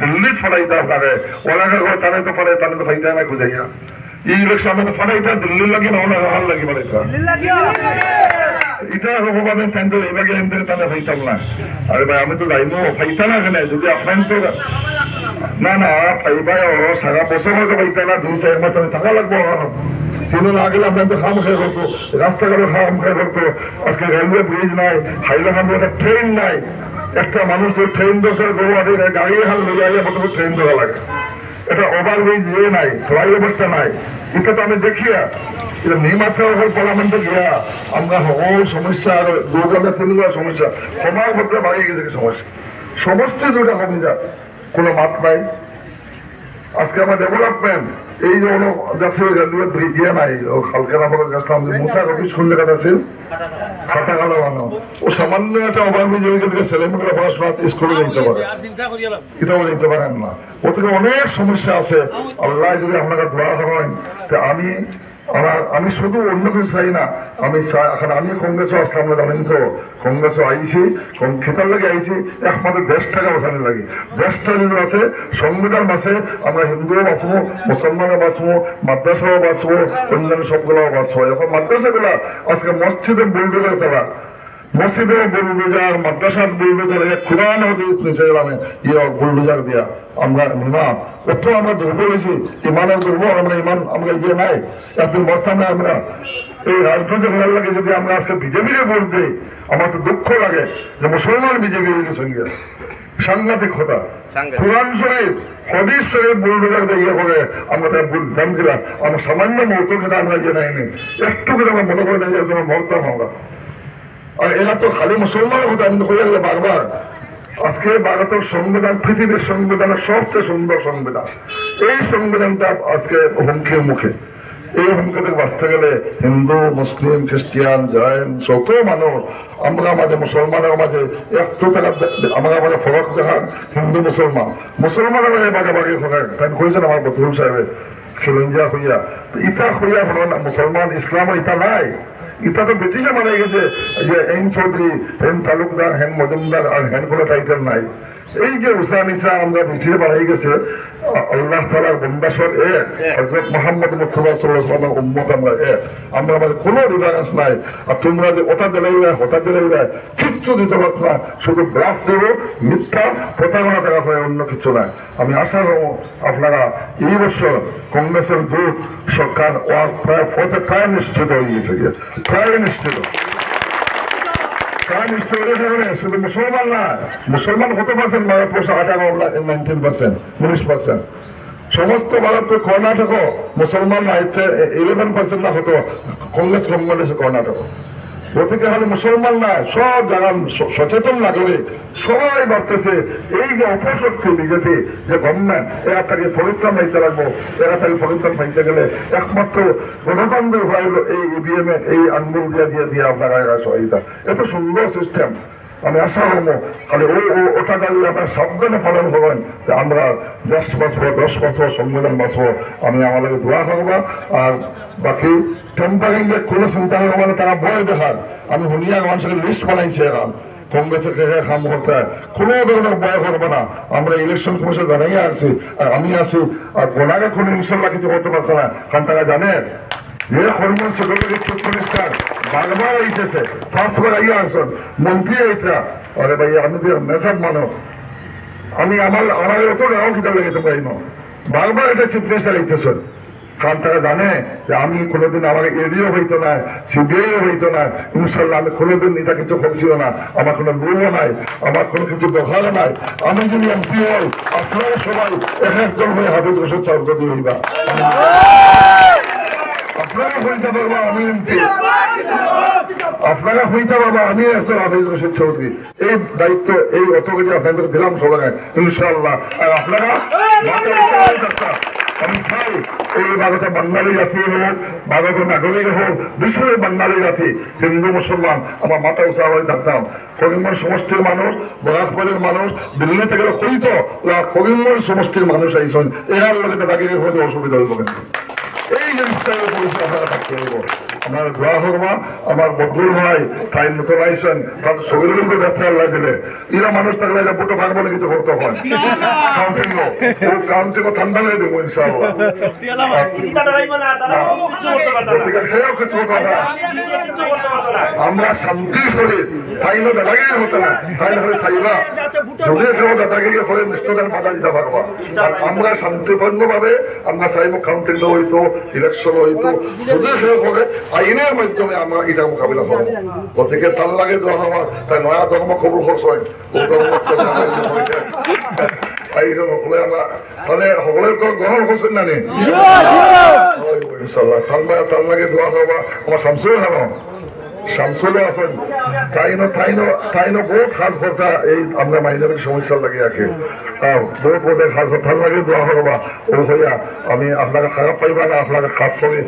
দিল্লিত ফলাইতা আপনারে ওনাকে তারে তো ফলাই তারে তো ফাইতা না খুঁজাইয়া এই ইলেকশন তো ফলাইতা দিল্লির লাগে না ওনাকে হাল লাগি ফলাইতা এটা ভগবানের ফ্যান্ড এবারে এমনি তাহলে ফাইতাম না আরে ভাই আমি তো যাইবো ফাইতা না কেন যদি আপনার তো না না ফাইবাই সারা বছর হয়তো ফাইতা না 2-4 মাস থাকা লাগবো তিন না গেলে আপনার তো খাম খেয়ে করতো রাস্তাঘাটে খাম খেয়ে করতো আজকে রেলওয়ে ব্রিজ নাই হাইলাকান্দি একটা ট্রেন নাই একটা মানুষ ট্রেন দোষের গৌহাটি গাড়ি হাল লইয়া আইয়া প্রথমে ট্রেন দেওয়া লাগে এটা ওভারব্রিজ ইয়ে নাই ফ্লাইওভারটা নাই এটা তো আমি দেখিয়া এটা নিমাত্রা পার্লামেন্টে গিয়া আমরা সকল সমস্যা আর দুর্গা তিনগুলো সমস্যা সবার মধ্যে বাড়িয়ে গেছে সমস্যা সমস্ত দুটা কমে যাক কোনো মাপ নাই আজকে আমার ডেভেলপমেন্ট এই যে ইয়ে নাই হালকা নাম্বার গেছিলাম যে মুসার অফিস খুললে কথা আছে খাটা কালো বানো ও সামান্য একটা ওভারব্রিজ হয়ে ছেলেমেয়েরা পড়াশোনা স্কুলে যেতে পারে এটাও যেতে পারেন না ও থেকে অনেক সমস্যা আছে আল্লাহ যদি আপনাকে দোয়া করেন আমি শুধু অন্য কিছু চাই না আমি এখন আমি কংগ্রেসও আসলাম না জানেন তো কংগ্রেসও আইছি খেতার লাগে আইছি একমাত্র দেশটাকে বাঁচানোর লাগে দেশটা যদি আছে সংবিধান আছে আমরা হিন্দুও বাঁচবো মুসলমানও বাঁচবো মাদ্রাসাও বাঁচবো অন্যান্য সবগুলোও বাঁচবো এখন মাদ্রাসাগুলা আজকে মসজিদে বুলডোজার চালা মসজিদে বুলডোজার মাদ্রাসার বুলডোজার কোরআন হাদিস নিচে গেলামে বুলডোজার দিয়া আমরা ইমাম অত আমরা দুর্বল হয়েছি ইমানের দুর্বল আমরা ইমান আমরা ইয়ে নাই একদিন বসতাম না আমরা এই রাজনীতি ভালো লাগে যদি আমরা আজকে বিজেপিকে ভোট দিই আমার তো দুঃখ লাগে যে মুসলমান বিজেপি সঙ্গে সাংঘাতিক কথা কোরআন শরীফ হদিস শরীফ বুলডোজার দিয়ে ইয়ে করে আমরা তার ভোট দাম দিলাম আমরা সামান্য মৌত খেতে আমরা ইয়ে নেয়নি একটু করে আমরা মনে করে নেই মরতাম আমরা আর এরা তো খালি মুসলমানের কথা আমি হয়ে গেলে বারবার আজকে ভারতের সংবিধান পৃথিবীর সংবিধানের সবচেয়ে সুন্দর সংবিধান এই সংবিধানটা আজকে হুমকির মুখে এই হুমকি থেকে বাঁচতে গেলে হিন্দু মুসলিম খ্রিস্টিয়ান জৈন যত মানুষ আমরা মাঝে মুসলমানের মাঝে একটু টাকা আমরা মাঝে ফরক দেখান হিন্দু মুসলমানের মাঝে বাগাবাগি করেন তাই কইছেন আমার বদরুল সাহেবের খিলঞ্জিয়া হইয়া ইটা হইয়া হলো না মুসলমান ইসলাম ইটা নাই ইটা তো ব্রিটিশে মানে গেছে যে হেন চৌধুরী হেন তালুকদার হেন মজুমদার আর হেন কোনো টাইটেল নাই এই যে উসা নিসা আমরা ব্রিটিশে বানাই গেছে আল্লাহ তাআলার বন্দাসর এক হযরত মুহাম্মদ মুস্তাফা সাল্লাল্লাহু আলাইহি ওয়াসাল্লাম উম্মত আমরা এক আমরা আমাদের কোনো রিফারেন্স নাই আর তোমরা যে ওটা দিলাই কিচ্ছু দিতে পারত না শুধু ব্লাফ দেবো মিথ্যা প্রতারণা করা হয় অন্য কিছু নাই আমি আশা করবো আপনারা এই বছর কংগ্রেসের দূত সরকার প্রায় নিশ্চিত হয়ে গেছে প্রায় নিশ্চিত শুধু মুসলমান না মুসলমান কত পার্সেন্ট ভারতবর্ষ 19%, 19%। সমস্ত ভারতের কর্ণাটক মুসলমান না 11% না হতো কংগ্রেস বাংলাদেশে কর্ণাটক ওদিকে হলে মুসলমান না সব জায়গার সচেতন নাগরিক সবাই ভাবতেছে এই যে অপশক্তি বিজেপি যে গভর্নমেন্ট এরা তাকে পরিত্রাণ পাইতে লাগবো এরা তাকে পরিত্রাণ পাইতে গেলে একমাত্র গণতন্ত্রের হইল এই ইভিএম এ এই আঙ্গুল দিয়ে আপনারা এরা সহায়তা এত সুন্দর সিস্টেম আমি আশা করবো তাহলে ওটা দাঁড়িয়ে আপনার সাবধানে পালন করবেন যে আমরা 10 বছর সংবিধান বাঁচবো আমি আমাদের দোয়া করবো আর বাকি টেম্পারিং এর কোনো চিন্তা করবো মানে তারা ভয় দেখার আমি হুনিয়া মানুষের লিস্ট বানাইছি এখন কংগ্রেসের কাম করতে হয় কোনো ধরনের ভয় করবো না আমরা ইলেকশন কমিশন জানাই আছি আর আমি আছি আর গোনাকে কোনো ইনশাল্লাহ কিছু করতে পারতো না কারণ তারা জানে যে হরমোন সেক্রেটারি চিফ মিনিস্টার বারবার আইতেছে 5 বার আইয়া আসুন মন্ত্রী আইতা আরে ভাই আমি মেসাব মানো আমি আমার এত রাও কিতা লেগে তোমরা বারবার এটা চিফ মিনিস্টার আইতেছেন কারণ তারা জানে যে আমি কোনোদিন আমার এডিও হইতো না সিবিআইও হইতো না ইনশাল্লাহ আমি কোনোদিন এটা কিছু করছিও না আমার কোনো লোভও নাই আমার কোনো কিছু দোকানও নাই আমি যদি এমপি হই আপনারা সবাই একজন হয়ে হাফিজ হোসেন চৌধুরী হইবা আপনারা হইতে পারবো আমি এমপি আপনারা হইতে পারবো আমি একজন হাফিজ হোসেন চৌধুরী এই দায়িত্ব এই অথরিটি আপনাদের দিলাম সবাই ইনশাল্লাহ আর আপনারা আমি চাই এই ভারতের বাঙালি জাতি হোক ভারতের নাগরিক হোক বিশ্বের বাঙালি জাতি হিন্দু মুসলমান আমার মাথা উঁচা হয়ে থাকতাম করিমগঞ্জ সমষ্টির মানুষ বরাকপুরের মানুষ দিল্লি থেকে কইতো করিমগঞ্জ সমষ্টির মানুষ আইসন এরার লোকের বাকি অসুবিধা হইব কিন্তু এই জিনিসটা পরিচয় আপনারা থাকতে হইব আমার দোয়া করবা আমার বদরুল ভাই তাই নতুন আইসেন তার ছবির কিন্তু ব্যবসা আল্লাহ দিলে এরা মানুষ থাকলে এটা বুটো ভাগ বলে কিছু করতে হয় কাউন্টিং ও কাউন্টিং ঠান্ডা হয়ে দেবো ইনশাআল্লাহ সেও কিছু করতে না আমরা শান্তি করি তাইলে দাদাকে হতো না তাইলে হলে চাইবা যদি কেউ দাদাকে করে নিশ্চয় বাধা দিতে পারবা আর আমরা শান্তিপূর্ণ ভাবে আমরা চাইব কাউন্টিং হইতো ইলেকশন হইতো যদি কেউ করে আইনের মাধ্যমে আমরা এটা মোকাবিলা করবো গতিকে তার লাগে দেওয়া হওয়া তাই নয়া ধর্ম কবুল করছে সকলে আমরা তাহলে সকলে তো গ্রহণ করছেন না নি ইনশাল্লাহ তার লাগে দেওয়া হওয়া আমার শামসুল হানো শামসুলও আছেন তাইনো বহুত খাস কথা এই আমরা মাইনারের সমস্যার লাগে আছে বহুত বোধের খাস কথা লাগে দেওয়া হবা ও হইয়া আমি আপনাকে খারাপ পাইবা না আপনাকে খাস করে